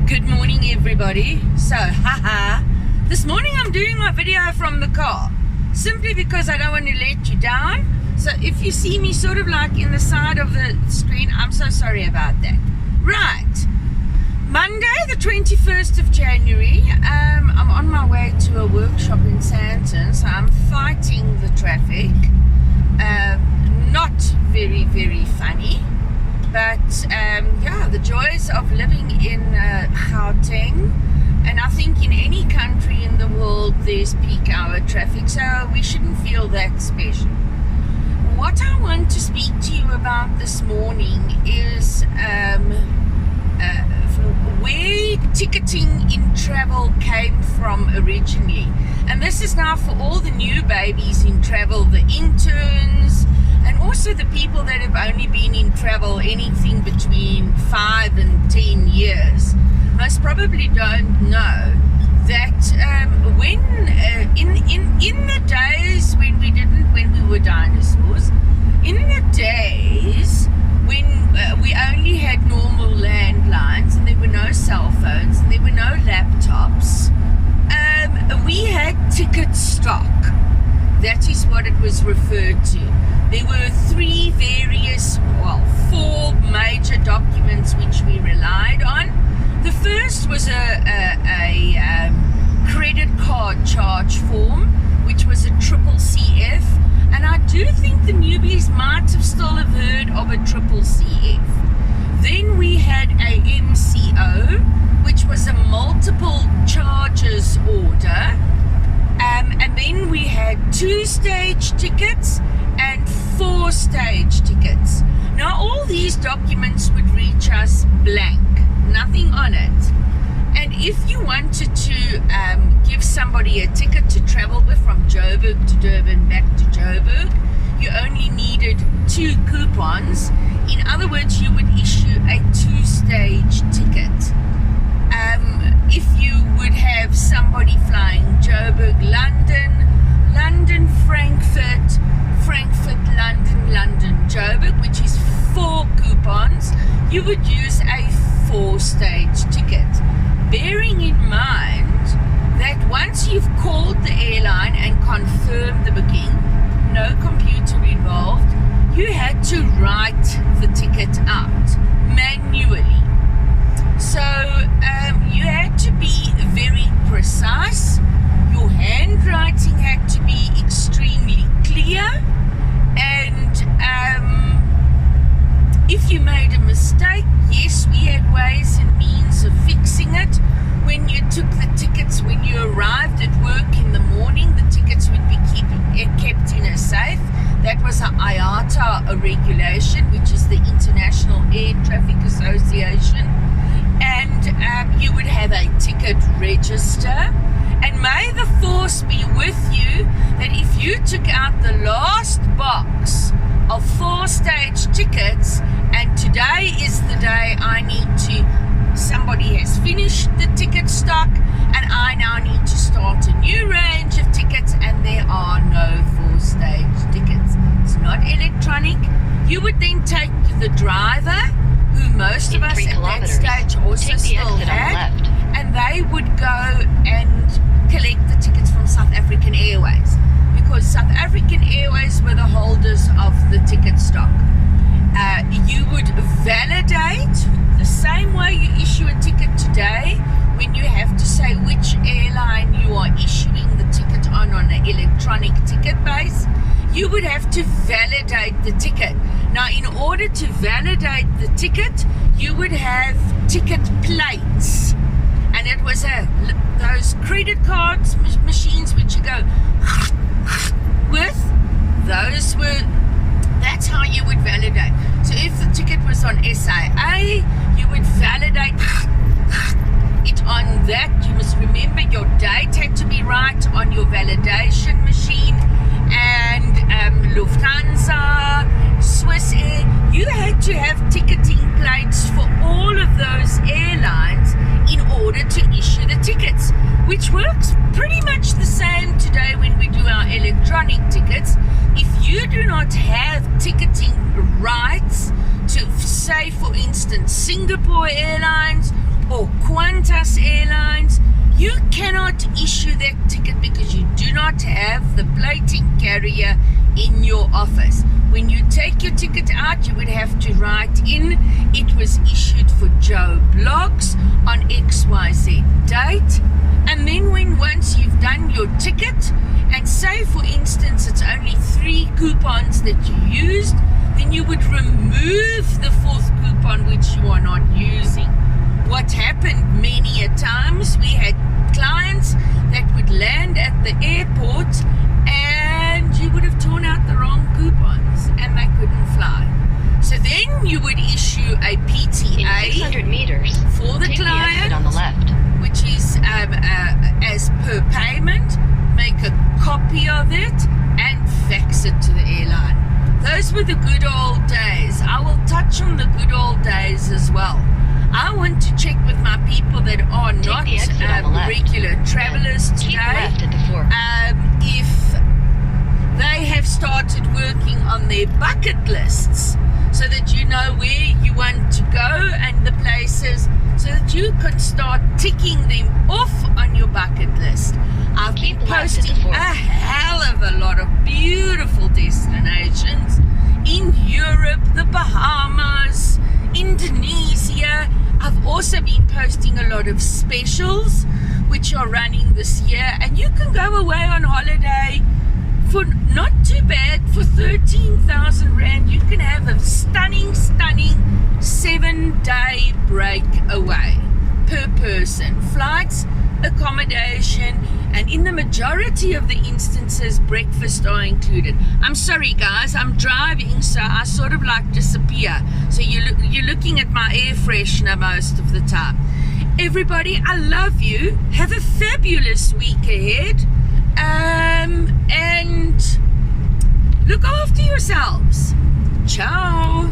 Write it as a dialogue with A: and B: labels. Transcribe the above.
A: Good morning, everybody. So, this morning I'm doing my video from the car, simply because I don't want to let you down. So if you see me sort of like in the side of the screen, I'm so sorry about that. Right, Monday the 21st of January, I'm on my way to a workshop in Sandton, so I'm fighting the traffic. Not very, very funny. But yeah, the joys of living in Gauteng, and I think in any country in the world there's peak hour traffic, so we shouldn't feel that special. What I want to speak to you about this morning is where ticketing in travel came from originally. And this is now for all the new babies in travel, the interns, and also the people that have only been in travel anything between 5 and 10 years. Most probably don't know that when in the days when we were dinosaurs, in the days when we only had normal landlines and there were no cell phones and there were no laptops, we had ticket stock. That is what it was referred to. There were four major documents which we relied on. The first was a credit card charge form, which was a CCF, and I do think the newbies might have still have heard of a CCF. Then we had a MCO, which was a multiple charges order. And then we had 2-stage tickets and 4-stage tickets. Now all these documents would reach us blank, nothing on it. And if you wanted to give somebody a ticket to travel with from Joburg to Durban back to Joburg, you only needed 2 coupons. In other words, you would issue a 2-stage ticket. If you would have somebody flying Joburg, London, London, Frankfurt, Frankfurt, London, London, Joburg, which is 4 coupons, you would use a 4-stage ticket. Bearing in mind that once you've called the airline and confirmed the booking, no computer involved, you had to write the ticket out manually. So you had to be very precise. Your handwriting had to be extremely clear, and if you made a mistake, yes, we had ways and means of fixing it. When you took the tickets, when you arrived at work in the morning, the tickets would be kept in a safe. That was an IATA regulation, which is the International Air Traffic Association. And you would have a ticket register. And may the force be with you that if you took out the last box of 4-stage tickets, and today is the day somebody has finished the ticket stock and I now need to start a new range of tickets, and there are no 4-stage tickets. It's not electronic. You would then take the driver, who most of us at that stage also still had, and they would go and collect the tickets from South African Airways, because South African Airways were the holders of the ticket stock. You would validate the same way you issue a ticket today, when you have to say which airline you are issuing the ticket on an electronic ticket base. You would have to validate the ticket. Now, in order to validate the ticket, you would have ticket plates, and it was those credit cards machines which you go with. That's how you would validate. So if the ticket was on SIA, you would validate it on that. You must remember your date had to be right on your validation machine. And Lufthansa, Swiss Air, you had to have ticketing plates for all of those airlines in order to issue the tickets, which works pretty much the same today when we do our electronic tickets. If you do not have ticketing rights to, say, for instance, Singapore Airlines or Qantas You cannot issue that ticket because you do not have the plating carrier in your office. When you take your ticket out, you would have to write in, it was issued for Joe Bloggs on XYZ date. And then once you've done your ticket, and say for instance it's only 3 coupons that you used, then you would remove the 4th coupon which you are not using. What happened many a times, we had clients that would land at the airport and you would have torn out the wrong coupons and they couldn't fly. So then you would issue a PTA
B: in 600 meters,
A: for the
B: take
A: client,
B: the exit on the left.
A: which is as per payment. Make a copy of it and fax it to the airline. Those were the good old days. I will touch on the good old days as well. I want to check with my people that are
B: Take
A: not
B: the exit on the left.
A: regular travelers
B: Keep
A: today,
B: left at the fork.
A: if they have started working on their bucket lists so that you know where you want to go and the places, so that you can start ticking them off on your bucket list. I've been
B: Keep left at the
A: posting
B: fork.
A: a hell of a lot of beautiful destinations in Europe, the Bahamas, Indonesia. I've also been posting a lot of specials which are running this year, and you can go away on holiday for not too bad. For 13,000 Rand you can have a stunning 7-day break away per person, flights, accommodation, and in the majority of the instances breakfast are included. I'm sorry guys, I'm driving, so I sort of like disappear, so you're looking at my air freshener most of the time. Everybody, I love you. Have a fabulous week ahead, and look after yourselves. Ciao.